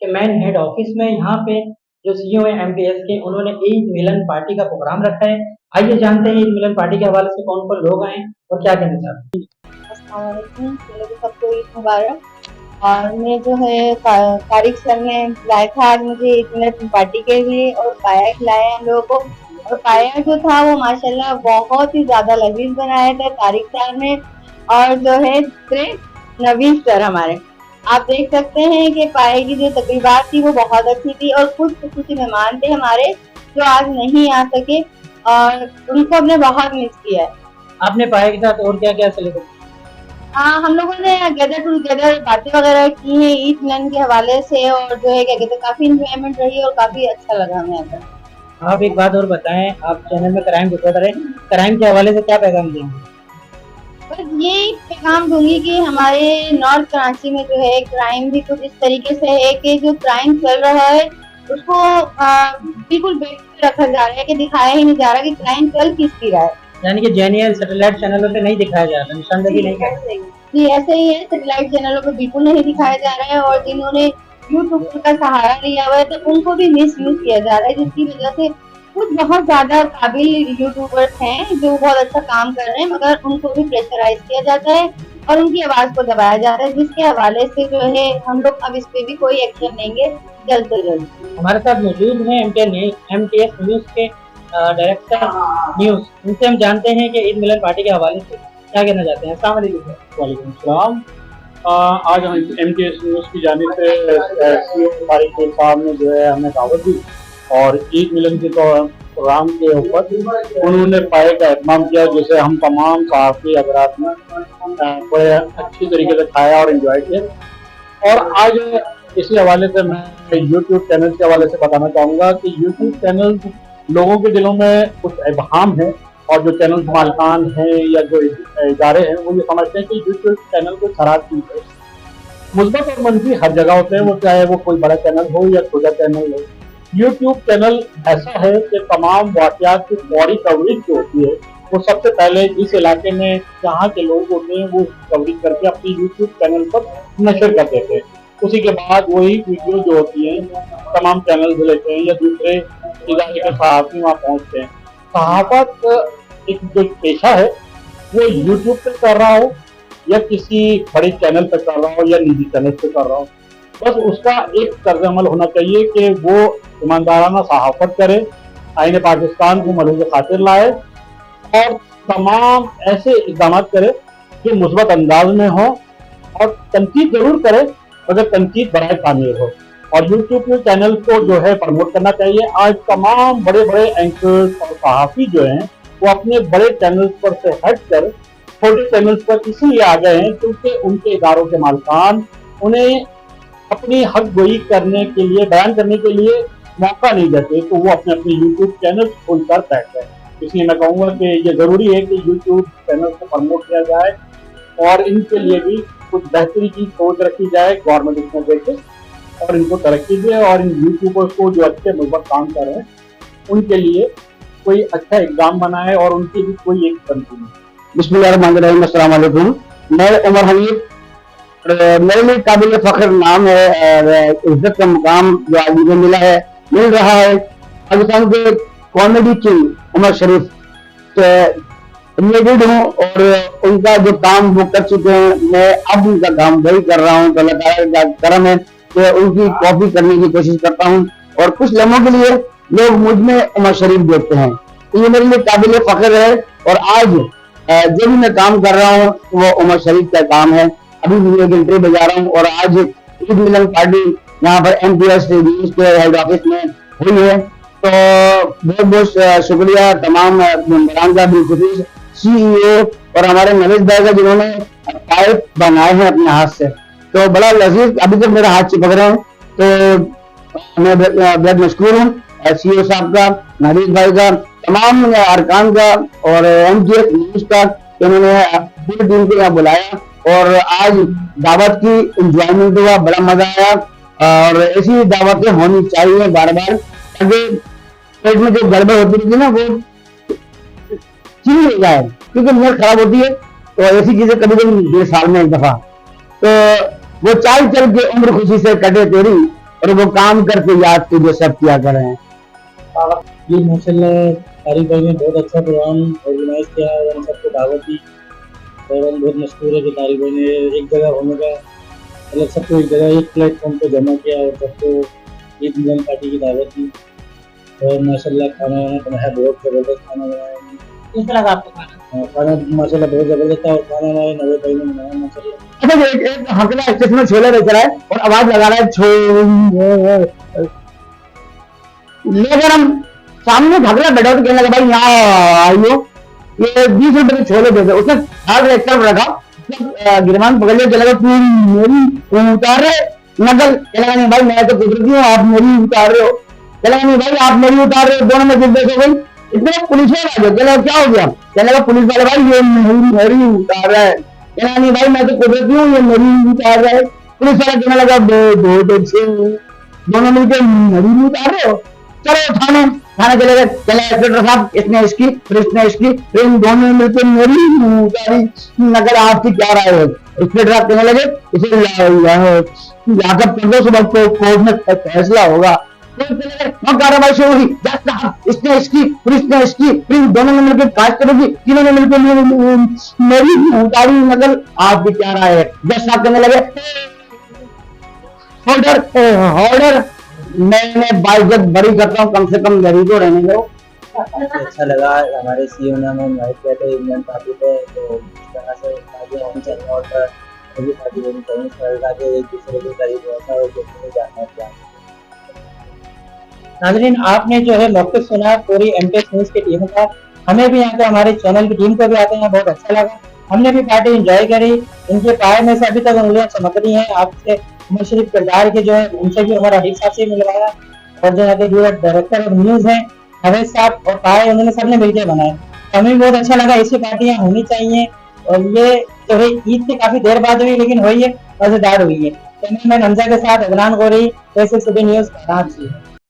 Main head office में यहाँ पे जो सीईओ है एमटीएस के, उन्होंने ईद मिलन पार्टी का प्रोग्राम रखा है। आइए जानते हैं ईद मिलन पार्टी के हवाले से कौन कौन लोग आए और क्या कहना चाहते हैं। अस्सलाम वालेकुम, सबको ईद मुबारक। और मैं जो है तारिक सर ने बुलाया था आज मुझे ईद मिलन पार्टी के लिए, और पाया खिलाया हम लोगों को। और पाया जो था वो माशाल्लाह बहुत ही ज्यादा लजीज बनाया था तारिक सर ने, और जो है दूसरे नवीन सर हमारे। आप देख सकते हैं कि पाए की जो तकरीबात थी वो बहुत अच्छी थी, और कुछ खुसूसी मेहमान थे हमारे जो आज नहीं आ सके, और उनको हमने बहुत मिस किया है। आपने पाए के साथ और क्या क्या सेलिब्रेट? हाँ, हम लोगों ने गैदर टुगेदर बातें वगैरह की हैं ईद मिलन के हवाले से, और जो है क्या कहते हैं काफी इंजॉयमेंट रही और काफी अच्छा लगा हमें आकर। आप एक बात और बताएं, आप चैनल में क्राइम रिपोर्टर हैं, क्राइम के हवाले से क्या पैगाम देंगे? बस ये पैगाम दूंगी कि हमारे नॉर्थ कराची में जो है क्राइम भी कुछ इस तरीके से है कि जो क्राइम चल रहा है उसको बिल्कुल बेट रखा जा रहा है, कि दिखाया ही नहीं जा रहा कि क्राइम चल किसकी रहा है। यानी कि जेन्युइन सैटेलाइट चैनलों पे नहीं दिखाया जा रहा, निशानदेही नहीं कर रहा। जी ऐसे ही है, सैटेलाइट चैनलों पे बिल्कुल नहीं दिखाया जा रहा है, और जिन्होंने यूट्यूब का सहारा लिया हुआ है तो उनको भी मिस यूज किया जा रहा है, जिसकी वजह से कुछ बहुत ज्यादा काबिल यूट्यूबर्स हैं जो बहुत अच्छा काम कर रहे हैं, मगर उनको भी प्रेशराइज किया जाता है और उनकी आवाज को दबाया जाता है, जिसके हवाले से जो है हम लोग अब इस पे भी कोई एक्शन लेंगे जल्द से जल्द। हमारे साथ मौजूद हैं एमटीएस न्यूज के डायरेक्टर न्यूज, उनसे हम जानते हैं कि ईद मिलन पार्टी के हवाले से क्या कहना चाहते हैं। अस्सलाम वालेकुम। वालेकुम सलाम। आज हम एमटीएस न्यूज की जानिब से सीईओ तारिक साहब ने जो है हमें दावत दी, और ईद मिलन के प्रोग्राम के ऊपर उन्होंने पाए का एहतमाम किया, जिसे हम तमाम सहाफ़ी हज़रात ने बड़े अच्छी तरीके से खाया और एंजॉय किया। और आज इसी हवाले से मैं यूट्यूब चैनल के हवाले से बताना चाहूँगा कि यूट्यूब चैनल लोगों के दिलों में कुछ इबहम है, और जो चैनल मालिकान हैं या जो इदारे हैं वो ये समझते हैं कि यूट्यूब चैनल कोई खराब चीज़ है। मुस्बत और मंफी हर जगह होते हैं, वो चाहे वो कोई बड़ा चैनल हो या छोटा चैनल हो। यूट्यूब चैनल ऐसा है कि तमाम वाक़यात की फौरी कवरेज जो होती है वो सबसे पहले जिस इलाके में जहाँ के लोग होते हैं वो कवरेज करके अपनी यूट्यूब चैनल पर नशर कर देते हैं। उसी के बाद वही वीडियो जो होती है तमाम चैनल से लेते हैं या दूसरे इदारे के सहाफ़ी वहाँ पहुँचते हैं। सहाफ़त एक जो पेशा है वो यूट्यूब पे कर रहा हो या किसी बड़े चैनल पे कर रहा हो या निजी चैनल पे कर रहा हो, बस उसका एक तर्ज अमल होना चाहिए कि वो ईमानदाराना सहाफ़त करे, आईने पाकिस्तान को मलूज़ खातिर लाए, और तमाम ऐसे इक़दाम करे कि मुस्बत अंदाज में हो, और तनकीद जरूर करे मगर तनकीद बराए तामीर हो। और यूट्यूब के चैनल को जो है प्रमोट करना चाहिए। आज तमाम बड़े बड़े एंकर्स और सहाफ़ी जो हैं वो अपने बड़े चैनल्स पर से हट कर छोटे चैनल्स पर इसलिए आ गए हैं क्योंकि उनके इदारों के मालिकान उन्हें अपनी हक गोई करने के लिए, बयान करने के लिए मौका नहीं देते, तो वो अपने अपने यूट्यूब चैनल खोलकर बैठ गए। इसलिए मैं कहूँगा कि ये ज़रूरी है कि यूट्यूब चैनल को प्रमोट किया जाए और इनके लिए भी कुछ बेहतरी की सोच रखी जाए गवर्नमेंट इसमें देखे और इनको तरक्की दे, और इन यूट्यूबर्स को जो अच्छे मुस्बत काम कर रहे हैं उनके लिए कोई अच्छा एग्जाम बनाए और उनकी भी कोई एक बनती है। बिस्मिल्लाहिर्रहमानिर्रहीम, अस्सलाम वालेकुम। मैं उमर हमीद, मेरे लिए काबिल फख्र नाम है और इज्जत का मुकाम जो आज मुझे मिल रहा है पाकिस्तान के कॉमेडी किंग उमर शरीफ से रिलेटेड हूँ और उनका जो काम वो कर चुके हैं, मैं अब उनका काम वही कर रहा हूँ। तो अल्लाह ताला का करम है कि उनकी कॉपी करने की कोशिश करता हूँ और कुछ लम्हों के लिए लोग मुझ में उमर शरीफ देखते हैं। तो ये मेरे लिए काबिल फख्र है और आज जो भी मैं काम कर रहा हूँ वो उमर शरीफ का काम है। अभी भी एक इंटरव्यू बजा रहा हूँ और आज ईद मिलन पार्टी यहाँ पर MPS के हेड ऑफिस में हुई है। तो बहुत बहुत शुक्रिया तमाम मेंबरान का, बिलखुसूस CEO और हमारे नरेश भाई का जिन्होंने पाइप बनाए हैं अपने हाथ से। तो बड़ा लजीज, अभी तक मेरा हाथ चिपक रहे हैं। तो मैं बहुत मशकूर हूँ CEO साहब का, नरेश भाई का, तमाम अरकान का और MPS न्यूज का, उन्होंने पूरी टीम को यहाँ बुलाया और आज दावत की इंजॉयमेंट हुआ, बड़ा मजा आया। और ऐसी दावतें होनी चाहिए बार बार, ताकि पेट में जो गड़बड़ होती रहती है ना वो ठीक हो जाए, क्योंकि नीयत खराब होती है। तो ऐसी चीजें कभी कभी 2 साल में एक दफा, तो वो चाल चल के उम्र खुशी से कटे तेरी और वो काम करके याद तुझे सब किया कर रहे हैं। जी माशाल्लाह, तारिक भाई ने बहुत अच्छा प्रोग्राम ऑर्गेनाइज किया और हम सबको दावत दी और हम बहुत मशहूर है कि तारिक भाई ने एक जगह होने का मतलब सबको एक जगह एक प्लेटफॉर्म पे जमा किया और सबको ईद मिलन पार्टी की दावत दी। और माशाल्लाह खाना वाना बनाया, बहुत ज़बरदस्त खाना बनाया। कैसा लगा आपको खाना? खाना माशाल्लाह बहुत ज़बरदस्त था और खाना हमारे नवे भाई ने बनाया माशाल्लाह। अच्छा, एक हकला स्टेशन में छोले बेच रहा है और आवाज लगा रहा है छोले, लेकिन हम सामने घबरा बैठा तो कहने लगा भाई यहाँ आइयो, ये 20 रुपए के छोले दे दे। उसने हाथ एक तरफ रखा, गिरमान पकड़ लिया, चला तू मेरी उतार रहे नकल। कहने नहीं भाई मैं तो कुदरती हूँ, आप मेरी उतार रहे हो। कहने नहीं भाई आप मेरी उतार रहे हो, दोनों में देखो भाई। इतने पुलिस वाले कहने क्या हो गया? कहने लगा पुलिस वाले भाई ये मेरी उतार रहा है। कहना नहीं भाई मैं तो कुदरती हूँ, ये मेरी उतार रहा है। पुलिस वाला कहने लगा बहुत अच्छे, दोनों मिलकर मेरी उतार रहे हो, चलो थाने चले गए। चले इंस्पेक्टर साहब, इसने इसकी फिर इसने इसकी, फिर इन दोनों मिलकर मेरी उतारी नकल, आपकी क्या राय है? इंस्पेक्टर साहब कहने लगे इसे लाकर कर दो, सुबह को कोर्ट में फैसला होगा। कार्रवाई शुरू हुई, इसने इसकी फिर इसने इसकी, फिर दोनों ने मिलकर काज करोगी, तीनों ने मिलकर मेरी उतारी नकल, आपकी क्या राय है? जज साहब कहने लगे ऑर्डर, मैं बाइज्जत बरी करता हूँ, कम से कम मेरी तो रहने दो। अच्छा लगा, हमारे CEO ने हमें इनवाइट किया था इंडियन पार्टी पे, तो इस तरह से आगे होनी चाहिए और सभी पार्टी होनी चाहिए इस तरह ताकि एक दूसरे के करीब ऐसा हो जो जानना चाहिए। नाज़रीन, आपने जो है मौक़िफ़ सुना पूरी MPS न्यूज़ की टीम का, हमें भी यहाँ पे हमारे चैनल की टीम को भी आते हैं बहुत अच्छा लगा, हमने भी पार्टी एंजॉय करी। इनके पाए में से अभी तक उंगलियां चमक रही हैं। आपसे उमर शरीफ किरदार के जो है उनसे भी उमर हबीब साहब से मिलवाया और जो है जो डायरेक्टर ऑफ न्यूज़ है हवेश साहब और पाए, उन्होंने सबने मिलकर बनाए। हमें बहुत अच्छा लगा, ऐसी पार्टियां होनी चाहिए और ये जो है ईद से काफी देर बाद हुई लेकिन हुई है, मजेदार हुई है। कैमरामैन हमजा के साथ अदनान गोरी, न्यूज़ कराची।